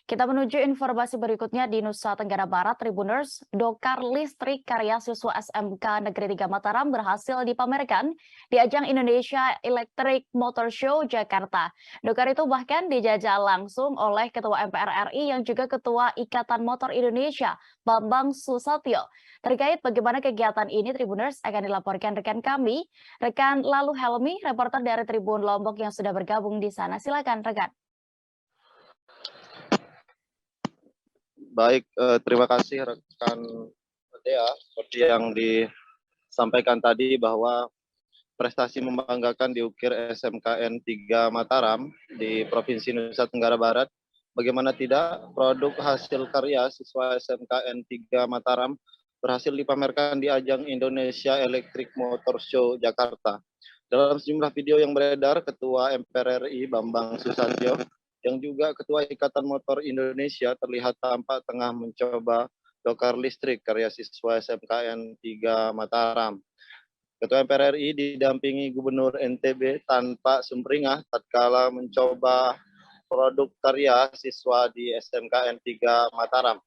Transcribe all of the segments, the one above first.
Kita menuju informasi berikutnya di Nusa Tenggara Barat, Tribuners. Dokar listrik karya siswa SMK Negeri 3 Mataram berhasil dipamerkan di ajang Indonesia Electric Motor Show Jakarta. Dokar itu bahkan dijajal langsung oleh Ketua MPR RI yang juga Ketua Ikatan Motor Indonesia, Bambang Susatyo. Terkait bagaimana kegiatan ini, Tribuners akan dilaporkan rekan kami, rekan Lalu Helmi, reporter dari Tribun Lombok yang sudah bergabung di sana. Silakan, rekan. Baik, terima kasih rekan Dea. Seperti yang disampaikan tadi bahwa prestasi membanggakan diukir SMKN 3 Mataram di Provinsi Nusa Tenggara Barat. Bagaimana tidak, produk hasil karya siswa SMKN 3 Mataram berhasil dipamerkan di ajang Indonesia Electric Motor Show Jakarta. Dalam sejumlah video yang beredar, Ketua MPR RI Bambang Susatyo yang juga Ketua Ikatan Motor Indonesia terlihat tampak tengah mencoba dokar listrik karya siswa SMKN 3 Mataram. Ketua MPR RI didampingi Gubernur NTB tanpa sumringah tatkala mencoba produk karya siswa di SMKN 3 Mataram.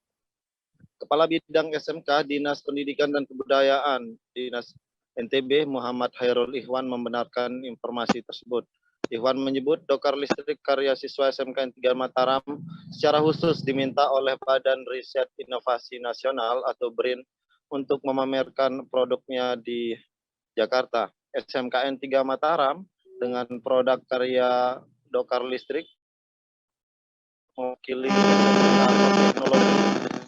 Kepala Bidang SMK Dinas Pendidikan dan Kebudayaan Dinas NTB Muhammad Hairul Ikhwan membenarkan informasi tersebut. Ikhwan menyebut dokar listrik karya siswa SMKN 3 Mataram secara khusus diminta oleh Badan Riset Inovasi Nasional atau BRIN untuk memamerkan produknya di Jakarta. SMKN 3 Mataram dengan produk karya dokar listrik mewakili teknologi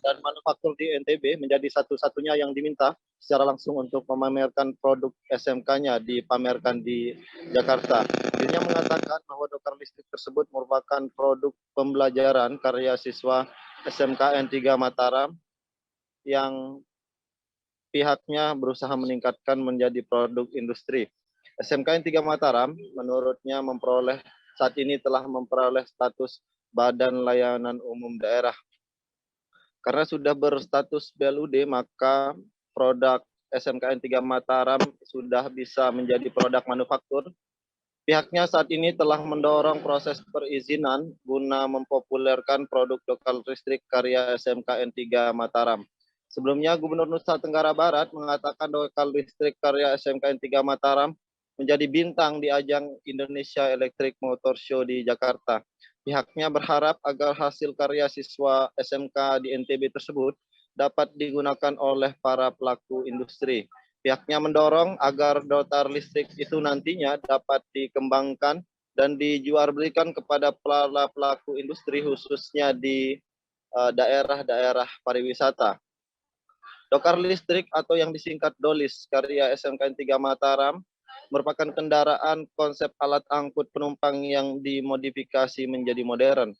dan manufaktur di NTB menjadi satu-satunya yang diminta secara langsung untuk memamerkan produk SMK-nya dipamerkan di Jakarta. Dirinya mengatakan bahwa dokar listrik tersebut merupakan produk pembelajaran karya siswa SMKN 3 Mataram yang pihaknya berusaha meningkatkan menjadi produk industri. SMKN 3 Mataram menurutnya saat ini telah memperoleh status Badan Layanan Umum Daerah. Karena sudah berstatus BLUD, maka produk SMKN 3 Mataram sudah bisa menjadi produk manufaktur. Pihaknya saat ini telah mendorong proses perizinan guna mempopulerkan produk dokar listrik karya SMKN 3 Mataram. Sebelumnya, Gubernur Nusa Tenggara Barat mengatakan dokar listrik karya SMKN 3 Mataram menjadi bintang di ajang Indonesia Electric Motor Show di Jakarta. Pihaknya berharap agar hasil karya siswa SMK di NTB tersebut dapat digunakan oleh para pelaku industri. Pihaknya mendorong agar dokar listrik itu nantinya dapat dikembangkan dan dijualbelikan kepada para pelaku industri khususnya di daerah-daerah pariwisata. Dokar listrik atau yang disingkat DOLIS karya SMKN 3 Mataram merupakan kendaraan konsep alat angkut penumpang yang dimodifikasi menjadi modern.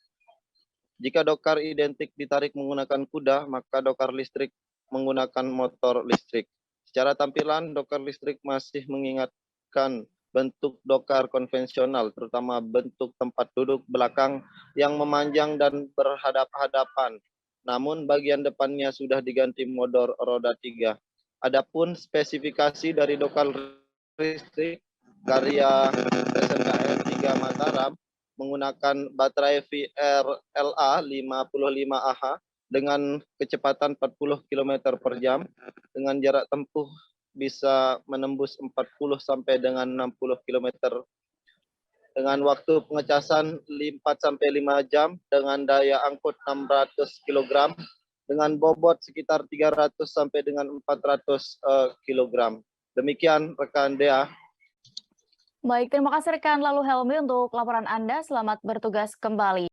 Jika dokar identik ditarik menggunakan kuda, maka dokar listrik menggunakan motor listrik. Secara tampilan, dokar listrik masih mengingatkan bentuk dokar konvensional, terutama bentuk tempat duduk belakang yang memanjang dan berhadap-hadapan. Namun bagian depannya sudah diganti motor roda 3. Adapun spesifikasi dari dokar listrik karya SMKN 3 Mataram menggunakan baterai VRLA 55Ah dengan kecepatan 40 km per jam dengan jarak tempuh bisa menembus 40 sampai dengan 60 km dengan waktu pengecasan 4 sampai 5 jam dengan daya angkut 600 kg dengan bobot sekitar 300 sampai dengan 400 kg. Demikian rekan Dea. Baik, terima kasih rekan Lalu Helmi untuk laporan Anda. Selamat bertugas kembali.